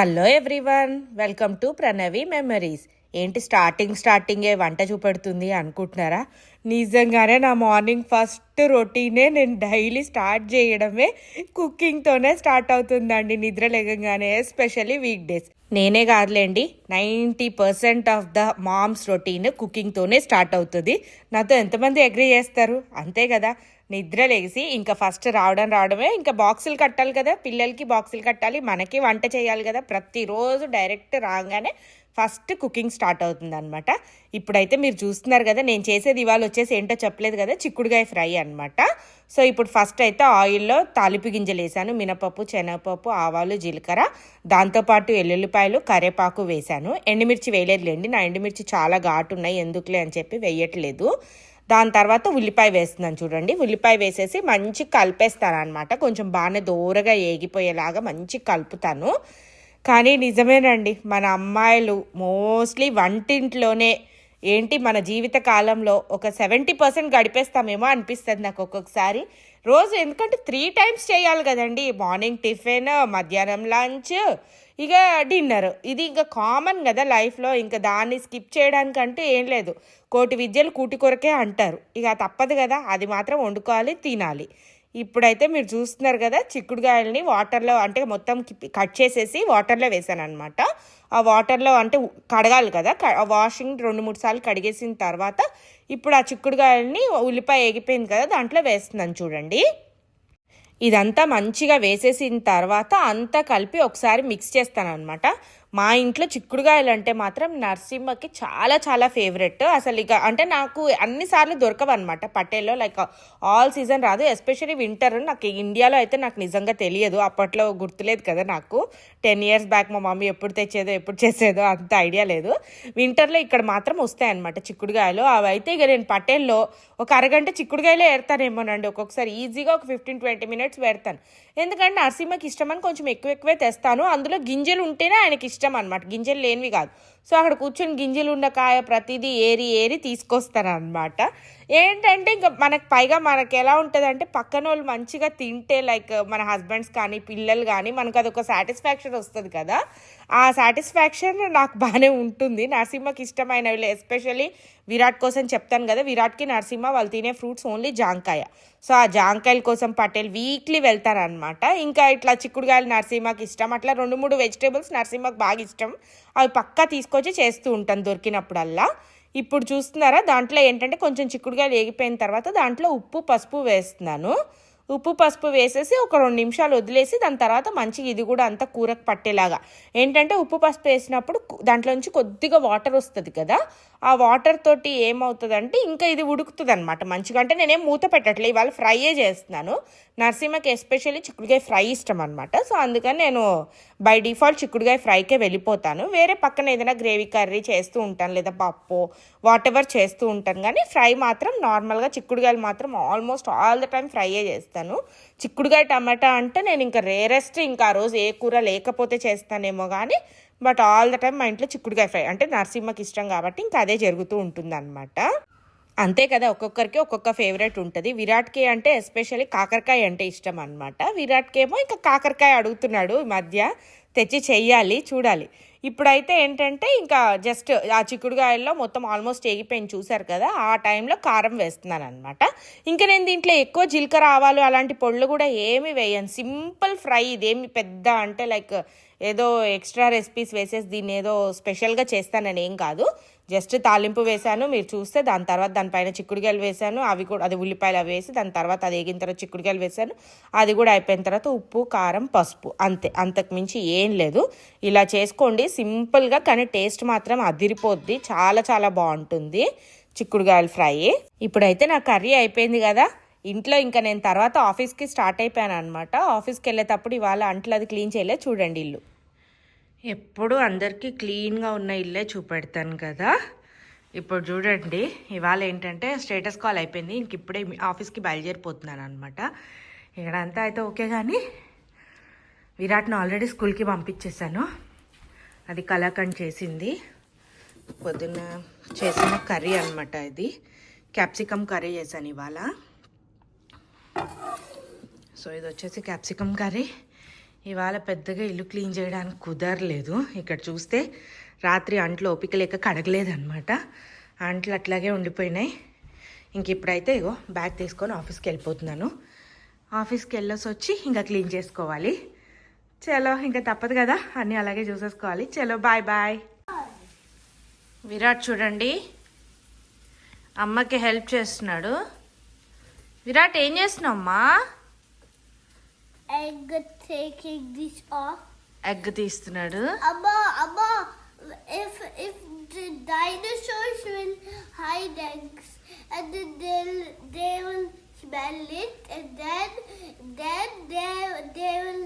Hello everyone, welcome to Pranavi memories. ఏంటి స్టార్టింగే వంట చూపెడుతుంది అనుకుంటున్నారా? నిజంగానే నా మార్నింగ్ ఫస్ట్ రొటీనే నేను డైలీ స్టార్ట్ చేయడమే కుకింగ్తోనే స్టార్ట్ అవుతుందండి. నిద్ర లేగంగానే, ఎస్పెషల్లీ వీక్ డేస్. నేనే కాదులేండి, 90% ఆఫ్ ద మామ్స్ రొటీన్ కుకింగ్తోనే స్టార్ట్ అవుతుంది. నాతో ఎంతమంది అగ్రీ చేస్తారు? అంతే కదా. నిద్ర లేసి ఇంకా ఫస్ట్ రావడమే, ఇంకా బాక్సులు కట్టాలి కదా, పిల్లలకి బాక్సులు కట్టాలి, మనకి వంట చేయాలి కదా. ప్రతిరోజు డైరెక్ట్ రాగానే ఫస్ట్ కుకింగ్ స్టార్ట్ అవుతుంది అనమాట. ఇప్పుడైతే మీరు చూస్తున్నారు కదా, నేను చేసేది ఇవాళ వచ్చేసి ఏంటో చెప్పలేదు కదా, చిక్కుడుగాయ ఫ్రై అనమాట. సో ఇప్పుడు ఫస్ట్ అయితే ఆయిల్లో తాలింపు గింజలు వేసాను, మినపప్పు, శనగపప్పు, ఆవాలు, జీలకర్ర, దాంతోపాటు ఎల్లుల్లిపాయలు, కరివేపాకు వేసాను. ఎండుమిర్చి వేయలేదులేండి, నా ఎండుమిర్చి చాలా ఘాటు ఉన్నాయి, ఎందుకులే అని చెప్పి వేయట్లేదు. దాని తర్వాత ఉల్లిపాయ వేస్తున్నాను చూడండి. ఉల్లిపాయ వేసేసి మంచి కలిపేస్తాను అనమాట. కొంచెం బాగానే దూరగా ఏగిపోయేలాగా మంచి కలుపుతాను. కానీ నిజమేనండి, మన అమ్మాయిలు మోస్ట్లీ వంటింట్లోనే మన జీవిత కాలంలో ఒక 70% గడిపేస్తామేమో అనిపిస్తుంది నాకు ఒక్కొక్కసారి. రోజు ఎందుకంటే 3 times చేయాలి కదండి. మార్నింగ్ టిఫిన్, మధ్యాహ్నం లంచ్, ఇక డిన్నర్. ఇది ఇంకా కామన్ కదా లైఫ్లో. ఇంకా దాన్ని స్కిప్ చేయడానికంటూ ఏం లేదు. కోటి విద్యలు కూటి కొరకే అంటారు. ఇక తప్పదు కదా, అది మాత్రం వండుకోవాలి, తినాలి. ఇప్పుడైతే మీరు చూస్తున్నారు కదా, చిక్కుడుకాయలని వాటర్లో అంటే మొత్తం కట్ చేసేసి వాటర్లో వేసాను అనమాట. ఆ వాటర్లో అంటే కడగాలి కదా, వాషింగ్ 2-3 సార్లు కడిగేసిన తర్వాత ఇప్పుడు ఆ చిక్కుడుకాయలని ఉల్లిపాయ ఎగిపోయింది కదా, దాంట్లో వేస్తున్నాను చూడండి. ఇదంతా మంచిగా వేసేసిన తర్వాత అంతా కలిపి ఒకసారి మిక్స్ చేస్తాను అనమాట. మా ఇంట్లో చిక్కుడుకాయలు అంటే మాత్రం నరసింహకి చాలా చాలా ఫేవరెట్. అసలు ఇక అంటే నాకు అన్నిసార్లు దొరకవు అనమాట పట్టేలో, లైక్ ఆల్ సీజన్ రాదు, ఎస్పెషల్లీ వింటర్. నాకు ఇండియాలో అయితే నాకు నిజంగా తెలియదు, అప్పట్లో గుర్తులేదు కదా నాకు. 10 years బ్యాక్ మా మమ్మీ ఎప్పుడు తెచ్చేదో ఎప్పుడు చేసేదో అంత ఐడియా లేదు. వింటర్లో ఇక్కడ మాత్రం వస్తాయి అనమాట చిక్కుడుకాయలు. అవి అయితే ఇక నేను పట్టేల్లో ఒక అరగంట చిక్కుడుకాయలే ఏరుతానేమోనండి ఒక్కొక్కసారి. ఈజీగా ఒక 15-20 minutes పెడతాను. ఎందుకంటే నరసింహకి ఇష్టమని కొంచెం ఎక్కువే తెస్తాను. అందులో గింజలు ఉంటేనే ఆయనకి ఇష్టం అనమాట, గింజలు లేనివి కాదు. సో అక్కడ కూర్చొని గింజలు ఉన్న కాయ ప్రతిదీ ఏరి తీసుకొస్తాను అనమాట. ఏంటంటే ఇంకా మనకి ఎలా ఉంటుంది అంటే, పక్కన వాళ్ళు మంచిగా తింటే, లైక్ మన హస్బెండ్స్ కానీ పిల్లలు కానీ, మనకు అదొక సాటిస్ఫాక్షన్ వస్తుంది కదా. ఆ సాటిస్ఫాక్షన్ నాకు బాగానే ఉంటుంది. నరసింహకి ఇష్టమైనవి, ఎస్పెషల్లీ విరాట్ కోసం చెప్తాను కదా, విరాట్కి నరసింహ వాళ్ళు తినే ఫ్రూట్స్ ఓన్లీ జాంకాయ. సో ఆ జాంకాయల కోసం పటేల్ వీక్లీ వెళ్తారనమాట. ఇంకా ఇట్లా చిక్కుడుకాయలు నరసింహకి ఇష్టం, అట్లా 2-3 వెజిటేబుల్స్ నరసింహకి బాగా ఇష్టం. అవి పక్కా తీసుకొచ్చి చేస్తూ ఉంటాను దొరికినప్పుడల్లా. ఇప్పుడు చూస్తున్నారా, దాంట్లో ఏంటంటే కొంచెం చిక్కుడుకాయలు వేగిపోయిన తర్వాత దాంట్లో ఉప్పు పసుపు వేస్తున్నాను. ఉప్పు పసుపు వేసేసి ఒక 2 నిమిషాలు వదిలేసి దాని తర్వాత మంచిగా ఇది కూడా అంతా కూరకు పట్టేలాగా. ఏంటంటే ఉప్పు పసుపు వేసినప్పుడు దాంట్లో నుంచి కొద్దిగా వాటర్ వస్తుంది కదా, ఆ వాటర్ తోటి ఏమవుతుందంటే ఇంకా ఇది ఉడుకుతుంది అనమాట మంచిగా. అంటే నేనేం మూత పెట్టట్లేదు, ఇవాళ ఫ్రైయే చేస్తున్నాను. నరసింహకి ఎస్పెషల్లీ చిక్కుడుకాయ ఫ్రై ఇష్టం అనమాట. సో అందుకని నేను బై డిఫాల్ట్ చిక్కుడుకాయ ఫ్రైకే వెళ్ళిపోతాను. వేరే పక్కన ఏదైనా గ్రేవీ కర్రీ చేస్తూ ఉంటాను, లేదా పప్పు వాట్ ఎవర్ చేస్తూ ఉంటాను. కానీ ఫ్రై మాత్రం నార్మల్గా చిక్కుడుకాయలు మాత్రం ఆల్మోస్ట్ ఆల్ ద టైం ఫ్రైయే చేస్తాను. చిక్కుడుకాయ టమాటా అంటే నేను ఇంకా రేరెస్ట్, ఇంకా ఆ రోజు ఏ కూర లేకపోతే చేస్తానేమో కానీ, బట్ ఆల్ ద టైం మా ఇంట్లో చిక్కుడుకాయ ఫ్రై అంటే నరసింహకి ఇష్టం కాబట్టి ఇంకా అదే జరుగుతూ ఉంటుంది అనమాట. అంతే కదా, ఒక్కొక్కరికి ఒక్కొక్క ఫేవరెట్ ఉంటుంది. విరాట్కి అంటే ఎస్పెషల్లీ కాకరకాయ అంటే ఇష్టం అనమాట. విరాట్కి ఏమో ఇంకా కాకరకాయ అడుగుతున్నాడు ఈ మధ్య, తెచ్చి చెయ్యాలి, చూడాలి. ఇప్పుడైతే ఏంటంటే ఇంకా జస్ట్ ఆ చిక్కుడుకాయల్లో మొత్తం ఆల్మోస్ట్ ఎగిపోయింది చూసారు కదా, ఆ టైంలో కారం వేస్తున్నాను అనమాట. ఇంకా నేను దీంట్లో ఎక్కువ జీలకర్ర, ఆవాలు అలాంటి పొళ్ళు కూడా ఏమి వేయను. సింపుల్ ఫ్రై, ఇదేమి పెద్ద అంటే లైక్ ఏదో ఎక్స్ట్రా రెసిపీస్ వేసేసి దీన్ని ఏదో స్పెషల్గా చేస్తానని ఏం కాదు. జస్ట్ తాలింపు వేసాను, మీరు చూస్తే దాని తర్వాత దానిపైన చిక్కుడుకాయలు వేసాను, అవి కూడా అది ఉల్లిపాయలు అవి వేసి దాని తర్వాత అది వేగిన తర్వాత చిక్కుడుకాయలు వేసాను. అది కూడా అయిపోయిన తర్వాత ఉప్పు, కారం, పసుపు, అంతే. అంతకు మించి ఏం లేదు. ఇలా చేసుకోండి సింపుల్గా, కానీ టేస్ట్ మాత్రం అదిరిపోద్ది, చాలా చాలా బాగుంటుంది చిక్కుడుకాయలు ఫ్రై. ఇప్పుడైతే నా కర్రీ అయిపోయింది కదా, ఇంట్లో ఇంకా నేను తర్వాత ఆఫీస్కి స్టార్ట్ అయిపోయాను అనమాట. ఆఫీస్కి వెళ్ళేటప్పుడు ఇవాళ అంట్లు అది క్లీన్ చేయలే చూడండి. ఇల్లు ఎప్పుడు అందరికీ క్లీన్గా ఉన్న ఇల్లే చూపెడతాను కదా. ఇప్పుడు చూడండి, ఇవాళ ఏంటంటే స్టేటస్ కాల్ అయిపోయింది, ఇంక ఇప్పుడే ఆఫీస్కి బయలుదేరిపోతున్నాను అనమాట. ఇక్కడ అంతా అయితే ఓకే, కానీ విరాట్ను ఆల్రెడీ స్కూల్కి పంపించేశాను. అది కలాకండ్ చేసింది, పొద్దున్న చేసిన కర్రీ అనమాట. ఇది క్యాప్సికమ్ కర్రీ చేశాను ఇవాళ. సో ఇది వచ్చేసి క్యాప్సికమ్ కర్రీ, ఇవాళ పెద్దగా ఇల్లు క్లీన్ చేయడానికి కుదరలేదు. ఇక్కడ చూస్తే రాత్రి అంట్లు ఓపిక లేక కడగలేదన్నమాట. అంట్లు అట్లాగే ఉండిపోయినాయి. ఇంక ఇప్పుడైతే ఇగో బ్యాగ్ తీసుకొని ఆఫీస్కి వెళ్ళిపోతున్నాను. ఆఫీస్కి వెళ్ళేసి వచ్చి ఇంకా క్లీన్ చేసుకోవాలి. చలో ఇంకా తప్పదు కదా, అన్నీ అలాగే చూసేసుకోవాలి. చలో బాయ్ బాయ్. విరాట్ చూడండి అమ్మకి హెల్ప్ చేస్తున్నాడు. విరాట్ ఏం చేస్తున్నావు అమ్మా? Egg taking this off. Egg తీస్తున్నాడు. Amma, if the dinosaurs will hide eggs and then they will smell it and then they will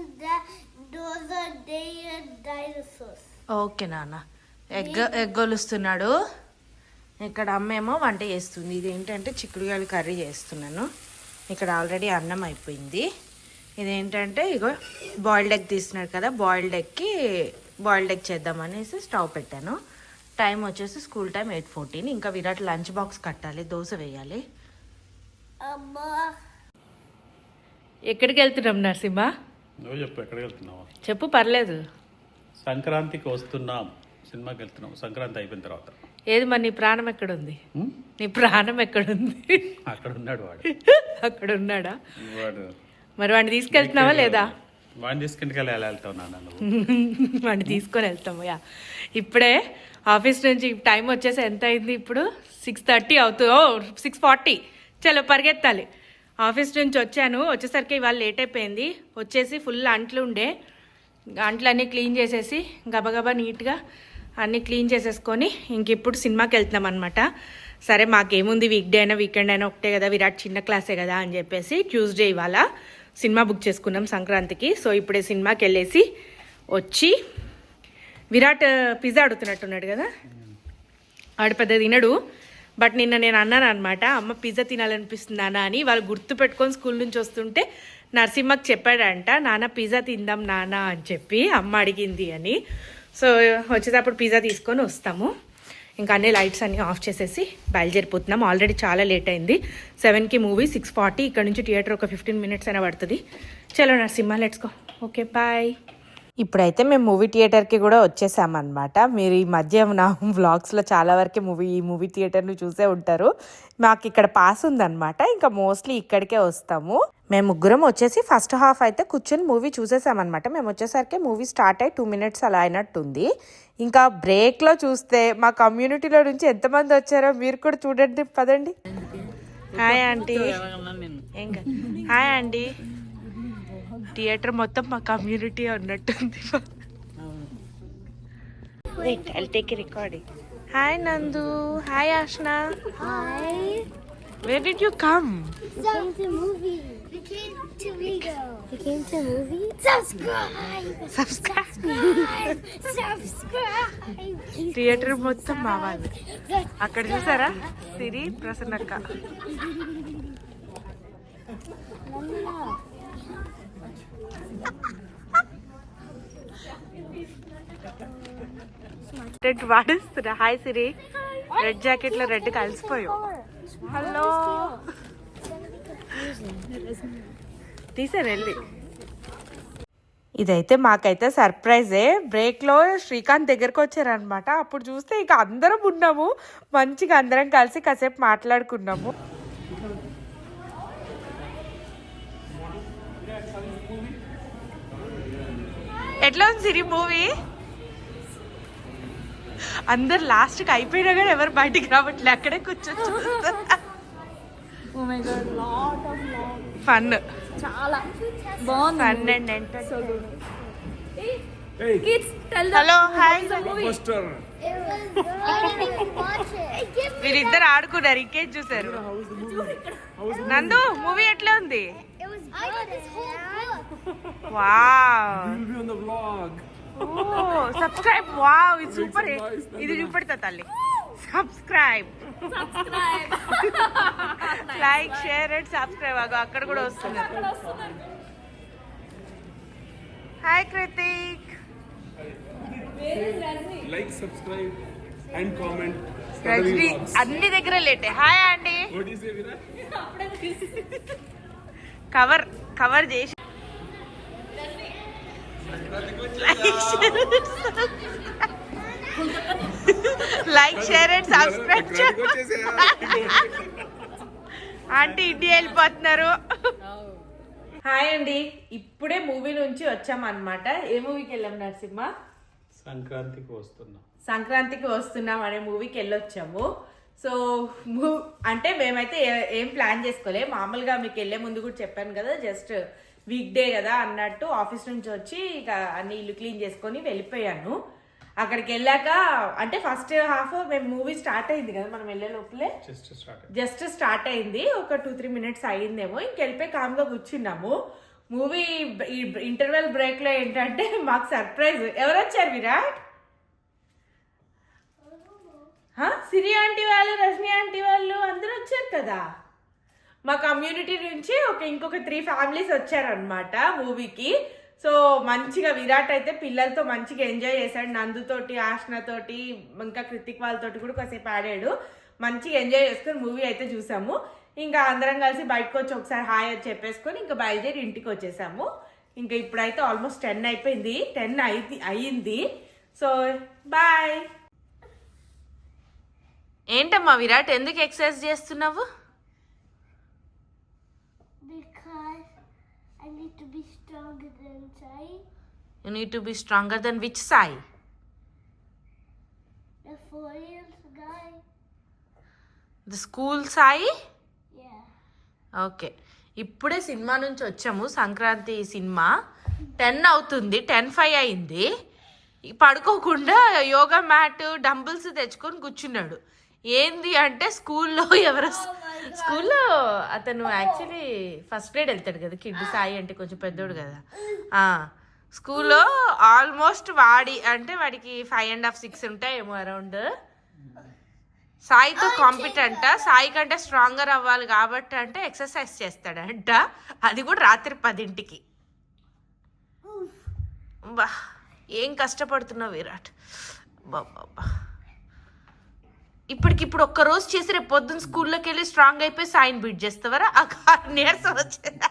those are their dinosaurs. Okay నాన్న. ఎగ్ ఒలుస్తున్నాడు. ఇక్కడ అమ్మేమో వంట చేస్తుంది. ఇది ఏంటంటే చిక్కుడుగాయలు కర్రీ చేస్తున్నాను. ఇక్కడ ఆల్రెడీ అన్నం అయిపోయింది. ఇదేంటంటే ఇగో బాయిల్డ్ ఎగ్ తీస్తున్నాడు కదా, బాయిల్డ్ ఎగ్ చేద్దామనేసి స్టవ్ పెట్టాను. టైం వచ్చేసి స్కూల్ టైం 8:14. ఇంకా విరాట్ లంచ్ బాక్స్ కట్టాలి, దోశ వేయాలి. Amma. ఎక్కడికి వెళ్తున్నాం నరసింహ? నువ్వు చెప్పు, ఎక్కడికి వెళ్తున్నావా? చెప్పు, పర్లేదు. సంక్రాంతికి వస్తున్నాం, సినిమాకి వెళ్తున్నాం. సంక్రాంతి అయిపోయిన తర్వాత. ఏది మరి నీ ప్రాణం ఎక్కడుంది? నీ ప్రాణం ఎక్కడుంది? అక్కడ ఉన్నాడు వాడు. అక్కడ ఉన్నాడా? వాడు మరి వాడిని తీసుకెళ్తున్నావా లేదా? వాడిని తీసుకెళ్ళి ఎలా వెళ్తావు నాన్న నువ్వు? వాడిని తీసుకొని వెళ్తాము. యా, ఇప్పుడే ఆఫీస్ నుంచి టైం వచ్చేసి ఎంత అయింది ఇప్పుడు? 6:30 అవుతుందో 6:40. చలో పరిగెత్తాలి. ఆఫీస్ నుంచి వచ్చేసరికి ఇవాళ లేట్ అయిపోయింది. వచ్చేసి ఫుల్ అంట్లు ఉండే, అంట్లన్నీ క్లీన్ చేసేసి గబగబా నీట్గా అన్నీ క్లీన్ చేసేసుకొని ఇంక ఇప్పుడు సినిమాకి వెళ్తున్నాం అనమాట. సరే మాకేముంది, వీక్డే అయినా వీకెండ్ అయినా ఒకటే కదా, విరాట్ చిన్న క్లాసే కదా అని చెప్పేసి ట్యూస్డే ఇవాళ సినిమా బుక్ చేసుకున్నాం సంక్రాంతికి. సో ఇప్పుడే సినిమాకి వెళ్ళేసి వచ్చి విరాట్ పిజ్జా అడుగుతున్నట్టున్నాడు కదా, ఆడు పెద్ద తినడు. బట్ నిన్న నేను అన్నాను అనమాట, అమ్మ పిజ్జా తినాలనిపిస్తుందానా అని. వాళ్ళు గుర్తు పెట్టుకొని స్కూల్ నుంచి వస్తుంటే నరసింహకి చెప్పాడంట, నాన్న పిజ్జా తిందాం నాన్న అని చెప్పి అమ్మ అడిగింది అని. సో వచ్చేటప్పుడు పిజ్జా తీసుకొని వస్తాము. ఇంకా అన్ని లైట్స్ అన్నీ ఆఫ్ చేసేసి బయలుదేరిపోతున్నాం. ఆల్రెడీ చాలా లేట్ అయింది. 7కి మూవీ, 6:40. ఇక్కడ నుంచి థియేటర్ ఒక 15 minutes అయినా పడుతుంది. చలో Narasimha, let's go. Okay bye. ఇప్పుడైతే మేము మూవీ థియేటర్కి కూడా వచ్చేసామన్నమాట. మీరు ఈ మధ్య నా వ్లాగ్స్లో చాలా వరకు ఈ మూవీ థియేటర్ని చూసే ఉంటారు. మాకు ఇక్కడ పాస్ ఉందన్నమాట. ఇంకా మోస్ట్లీ ఇక్కడికే వస్తాము. మేము ముగ్గురం వచ్చేసి ఫస్ట్ హాఫ్ అయితే కూర్చొని మూవీ చూసేసామన్నమాట. మేము వచ్చేసరికి మూవీ స్టార్ట్ అయ్యి 2 minutes అలా అయినట్టుంది. ఇంకా బ్రేక్లో చూస్తే మా కమ్యూనిటీలో నుంచి ఎంతమంది వచ్చారో మీరు కూడా చూడండి, పదండి. Hi aunty. Hi aunty. Theatre మొత్తం మా కమ్యూనిటీ అన్నట్టుంది. Wait, I'll take a recording. Hi Nandu. Hi Ashna. Hi. Where did you come? We came to movie. We came to Vigo. We came to movie. Subscribe. Theatre మొత్తం మా వాళ్ళు. అక్కడ చూసారా సిరి, ప్రసన్నక్క. Red వాడేస్తున్నా. Hi సిరి. Red jacket లో red కలిసిపోయావు. Hello. తీసాను వెళ్ళి. ఇదైతే మాకైతే సర్ప్రైజే. బ్రేక్లో శ్రీకాంత్ దగ్గరకు వచ్చారనమాట. అప్పుడు చూస్తే ఇక అందరం ఉన్నాము, మంచిగా అందరం కలిసి కాసేపు మాట్లాడుకున్నాము. ఎట్లా ఉంది సిరి మూవీ? అందరు లాస్ట్కి అయిపోయినా కానీ ఎవరు బయటికి రావట్లే, అక్కడే కూర్చొని ఫన్. చాలా బాగుంది. Fun and entertainment. Kids, tell them hello, hi. It was good. I didn't even watch it. వీరిద్దరు ఆడుకున్నారు, ఇంకేం చూసారు? నందు మూవీ ఎట్లా ఉంది? It was good. I got this whole book. Wow. We'll be on the vlog. Subscribe. Wow, ఇది super. ఇది చూపెడతా తల్లి. Subscribe, like, share and subscribe. అక్కడ కూడా వస్తున్నారు. Hi Kritik. Like, subscribe, and comment. Rajani అన్ని దగ్గర లేటే. హాయ్ అండి. What do you say, Virat? Cover చేసి like share and subscribe aunty India వెళ్ళిపోతున్నారు. హాయ్ అండి, ఇప్పుడే మూవీ నుంచి వచ్చామన్నమాట. ఏ మూవీకి వెళ్ళాం నరసింహ? సంక్రాంతికి వస్తున్నాం అనే మూవీకి వెళ్ళొచ్చాము. సో అంటే మేమైతే ఏం ప్లాన్ చేసుకోలే. మామూలుగా మీకు వెళ్ళే ముందు కూడా చెప్పాను కదా, జస్ట్ వీక్ డే కదా అన్నట్టు ఆఫీస్ నుంచి వచ్చి ఇక అన్ని ఇల్లు క్లీన్ చేసుకొని వెళ్ళిపోయాను. అక్కడికి వెళ్ళాక అంటే ఫస్ట్ హాఫ్ మేము మూవీ స్టార్ట్ అయింది కదా, మనం వెళ్ళే లోపలే జస్ట్ స్టార్ట్ అయింది. ఒక 2-3 మినిట్స్ అయ్యిందేమో. ఇంకెళ్ళిపోయి కామ్గా కూర్చున్నాము. మూవీ ఇంటర్వెల్ బ్రేక్ లో ఏంటంటే మాకు సర్ప్రైజ్. ఎవరు వచ్చారు విరాట్? సిరి ఆంటీ వాళ్ళు, రజనీ ఆంటీ వాళ్ళు అందరూ వచ్చారు కదా. మా కమ్యూనిటీ నుంచి ఇంకొక 3 ఫ్యామిలీస్ వచ్చారనమాట మూవీకి. సో మంచిగా విరాట్ అయితే పిల్లలతో మంచిగా ఎంజాయ్ చేశాడు. నందుతోటి, ఆష్నతోటి, ఇంకా కృతిక్ వాళ్ళతోటి కూడా కాసేపు ఆడాడు. మంచిగా ఎంజాయ్ చేసుకుని మూవీ అయితే చూసాము. ఇంకా అందరం కలిసి బయటకు వచ్చి ఒకసారి హాయ్ అని చెప్పేసుకొని ఇంకా బయలుదేరి ఇంటికి వచ్చేసాము. ఇంకా ఇప్పుడైతే ఆల్మోస్ట్ 10 అయిపోయింది, 10 అయ్యింది. So bye. ఏంటమ్మా విరాట్, ఎందుకు ఎక్సర్సైజ్ చేస్తున్నావు? Because I need to be stronger than Sai. You need to be stronger than which Sai? The 4-year guy. The school Sai? Yeah. Okay, ఇప్పుడే సినిమా నుంచి వచ్చాము. సంక్రాంతి సినిమా 10 అవుతుంది, 10:05 అయింది. పడుకోకుండా యోగా మ్యాట్, డంబుల్స్ తెచ్చుకొని కూర్చున్నాడు. ఏంది అంటే స్కూల్లో స్కూల్లో అతను యాక్చువల్లీ ఫస్ట్ గ్రేడ్ వెళ్తాడు కదా, కిడ్ సాయి అంటే కొంచెం పెద్దోడు కదా. స్కూల్లో ఆల్మోస్ట్ వాడికి 5.5-6 ఉంటాయేమో అరౌండ్. సాయితో కాంపిటెంట్, సాయి కంటే స్ట్రాంగర్ అవ్వాలి కాబట్టి అంటే ఎక్సర్సైజ్ చేస్తాడంట. అది కూడా రాత్రి 10ంటికి. బా ఏం కష్టపడుతున్నావు విరాట్. బాబా ఇప్పటికిప్పుడు ఒక్కరోజు చేసి రేపు పొద్దున్న స్కూల్లోకి వెళ్ళి స్ట్రాంగ్ అయిపోయి సాయిని బీట్ చేస్తావరా? ఆ నీరసం వచ్చేదా?